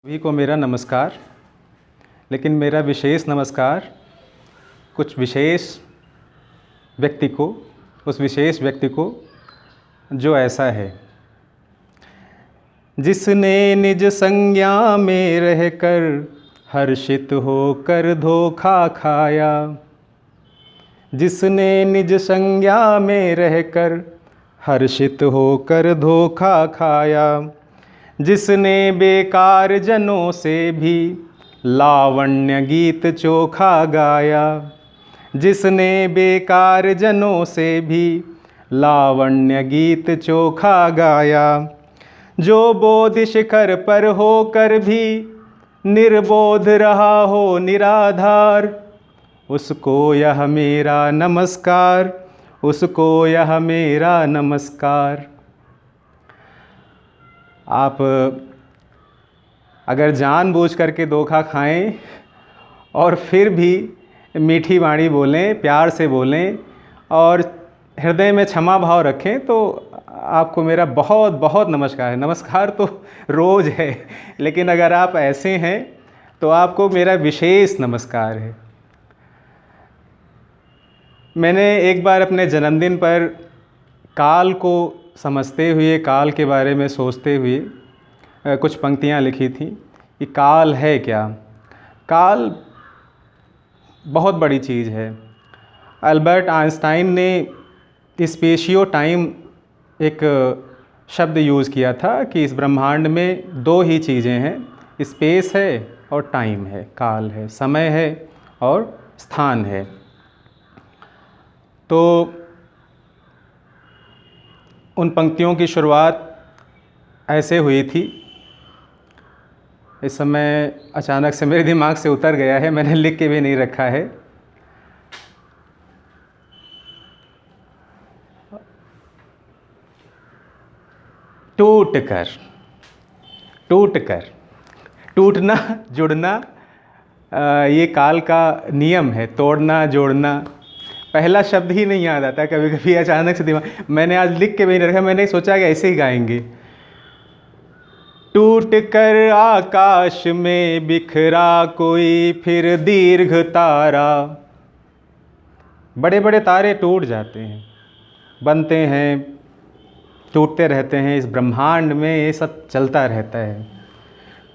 सभी को मेरा नमस्कार। लेकिन मेरा विशेष नमस्कार कुछ विशेष व्यक्ति को, उस विशेष व्यक्ति को जो ऐसा है, जिसने निज संज्ञा में रहकर हर्षित होकर धोखा खाया। जिसने निज संज्ञा में रहकर हर्षित होकर धोखा खाया। जिसने बेकार जनों से भी लावण्य गीत चोखा गाया। जिसने बेकार जनों से भी लावण्य गीत चोखा गाया। जो बोधि शिखर पर होकर भी निर्बोध रहा हो निराधार, उसको यह मेरा नमस्कार, उसको यह मेरा नमस्कार। आप अगर जानबूझ करके धोखा खाएं और फिर भी मीठी वाणी बोलें, प्यार से बोलें और हृदय में क्षमा भाव रखें, तो आपको मेरा बहुत बहुत नमस्कार है। नमस्कार तो रोज़ है, लेकिन अगर आप ऐसे हैं तो आपको मेरा विशेष नमस्कार है। मैंने एक बार अपने जन्मदिन पर काल को समझते हुए, काल के बारे में सोचते हुए कुछ पंक्तियाँ लिखी थी कि काल है क्या। काल बहुत बड़ी चीज़ है। अल्बर्ट आइंस्टाइन ने स्पेशियो टाइम एक शब्द यूज़ किया था कि इस ब्रह्मांड में दो ही चीज़ें हैं, स्पेस है और टाइम है, काल है, समय है और स्थान है। तो उन पंक्तियों की शुरुआत ऐसे हुई थी। इस समय अचानक से मेरे दिमाग से उतर गया है, मैंने लिख के भी नहीं रखा है। टूट कर, टूटना जुड़ना, ये काल का नियम है। तोड़ना जोड़ना, पहला शब्द ही नहीं याद आता। कभी कभी अचानक से दिमाग, मैंने आज लिख के भी नहीं रखा, मैंने सोचा कि ऐसे ही गाएंगे। टूट कर आकाश में बिखरा कोई फिर दीर्घ तारा। बड़े बड़े तारे टूट जाते हैं, बनते हैं, टूटते रहते हैं। इस ब्रह्मांड में ये सब चलता रहता है।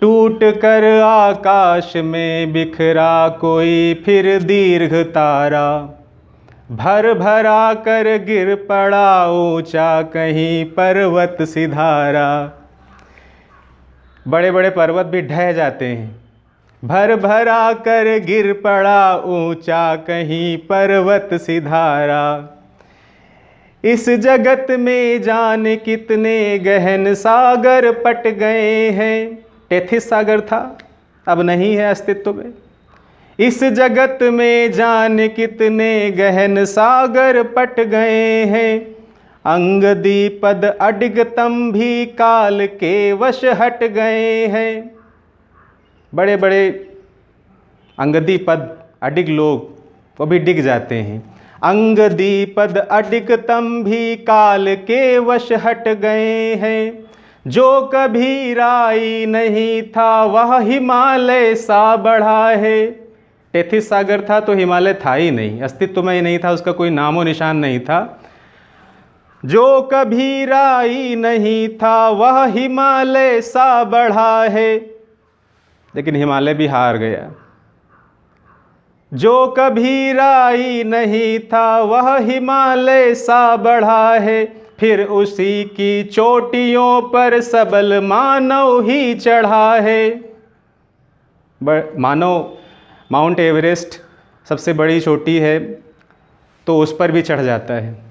टूट कर आकाश में बिखरा कोई फिर दीर्घ तारा। भर भरा कर गिर पड़ा ऊंचा कहीं पर्वत सिधारा। बड़े बड़े पर्वत भी ढह जाते हैं। भर भरा कर गिर पड़ा ऊंचा कहीं पर्वत सिधारा। इस जगत में जाने कितने गहन सागर पट गए हैं। टेथिस सागर था, अब नहीं है अस्तित्व में। इस जगत में जाने कितने गहन सागर पट गए हैं। अंग दीपद अडिगतम भी काल के वश हट गए हैं। बड़े बड़े अंगदीपद अडिग लोग, वो भी डिग जाते हैं। अंग दीपद अडिगतम भी काल के वश हट गए हैं। जो कभी राई नहीं था वह हिमालय सा बढ़ा है। टेथिस सागर था तो हिमालय था ही नहीं, अस्तित्व में ही नहीं था, उसका कोई नामो निशान नहीं था। जो कभी राई नहीं था वह हिमालय सा बढ़ा है, लेकिन हिमालय भी हार गया। जो कभी राई नहीं था वह हिमालय सा बढ़ा है। फिर उसी की चोटियों पर सबल मानव ही चढ़ा है। मानव माउंट एवरेस्ट सबसे बड़ी चोटी है, तो उस पर भी चढ़ जाता है।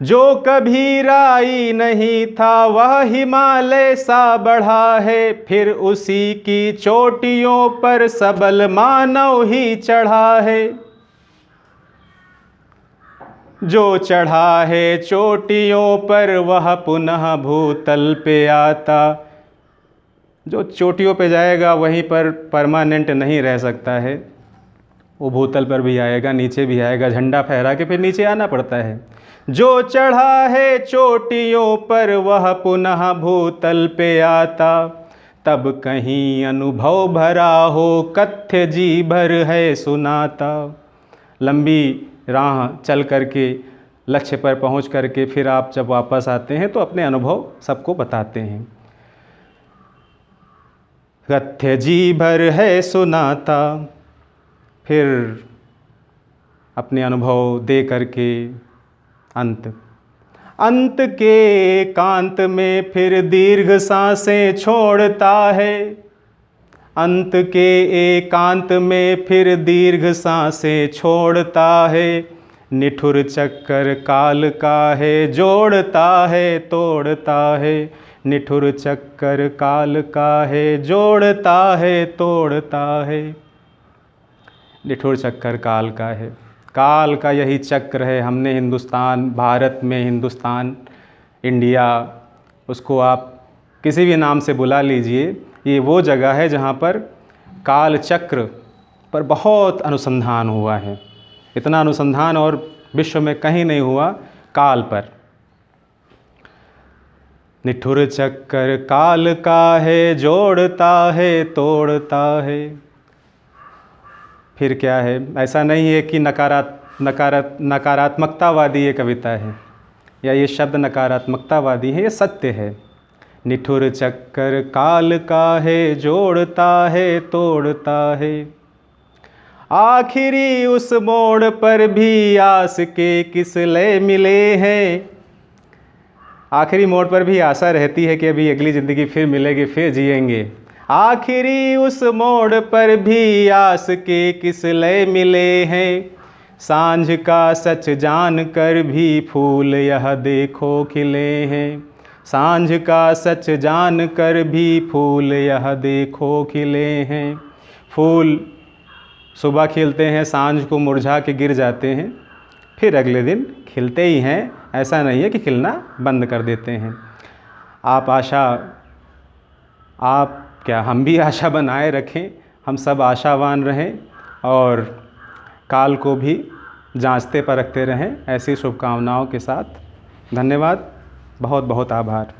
जो कभी राई नहीं था वह हिमालय सा बढ़ा है। फिर उसी की चोटियों पर सबल मानव ही चढ़ा है। जो चढ़ा है चोटियों पर वह पुनः भूतल पे आता। जो चोटियों पे जाएगा वहीं पर परमानेंट नहीं रह सकता है, वो भूतल पर भी आएगा, नीचे भी आएगा, झंडा फहरा के फिर नीचे आना पड़ता है। जो चढ़ा है चोटियों पर वह पुनः भूतल पे आता। तब कहीं अनुभव भरा हो, कथ्य जी भर है सुनाता। लंबी राह चल करके लक्ष्य पर पहुंच करके फिर आप जब वापस आते हैं तो अपने अनुभव सबको बताते हैं। कथ्य जी भर है सुनाता, फिर अपने अनुभव दे करके अंत के एकांत में फिर दीर्घ सांसें छोड़ता है। अंत के एकांत में फिर दीर्घ सांसें छोड़ता है। निठुर चक्कर काल का है, जोड़ता है तोड़ता है। निठुर चक्कर काल का है, जोड़ता है तोड़ता है। निठुर चक्कर काल का है, काल का यही चक्र है। हमने हिंदुस्तान, भारत में हिंदुस्तान, इंडिया, उसको आप किसी भी नाम से बुला लीजिए, ये वो जगह है जहाँ पर काल चक्र पर बहुत अनुसंधान हुआ है। इतना अनुसंधान और विश्व में कहीं नहीं हुआ काल पर। निठुर चक्कर काल का है, जोड़ता है तोड़ता है। फिर क्या है, ऐसा नहीं है कि नकारात्मकतावादी ये कविता है या ये शब्द नकारात्मकतावादी है, ये सत्य है। निठुर चक्कर काल का है, जोड़ता है तोड़ता है। आखिरी उस मोड़ पर भी आस के किस लय मिले हैं। आखिरी मोड़ पर भी आशा रहती है कि अभी अगली ज़िंदगी फिर मिलेगी, फिर जिएंगे। आखिरी उस मोड़ पर भी आस के किस लय मिले हैं। सांझ का सच जान कर भी फूल यह देखो खिले हैं। सांझ का सच जान कर भी फूल यह देखो खिले हैं। फूल सुबह खिलते हैं, सांझ को मुरझा के गिर जाते हैं, फिर अगले दिन खिलते ही हैं। ऐसा नहीं है कि खिलना बंद कर देते हैं। हम भी आशा बनाए रखें, हम सब आशावान रहें और काल को भी जांचते परखते रहें। ऐसी शुभकामनाओं के साथ धन्यवाद, बहुत बहुत आभार।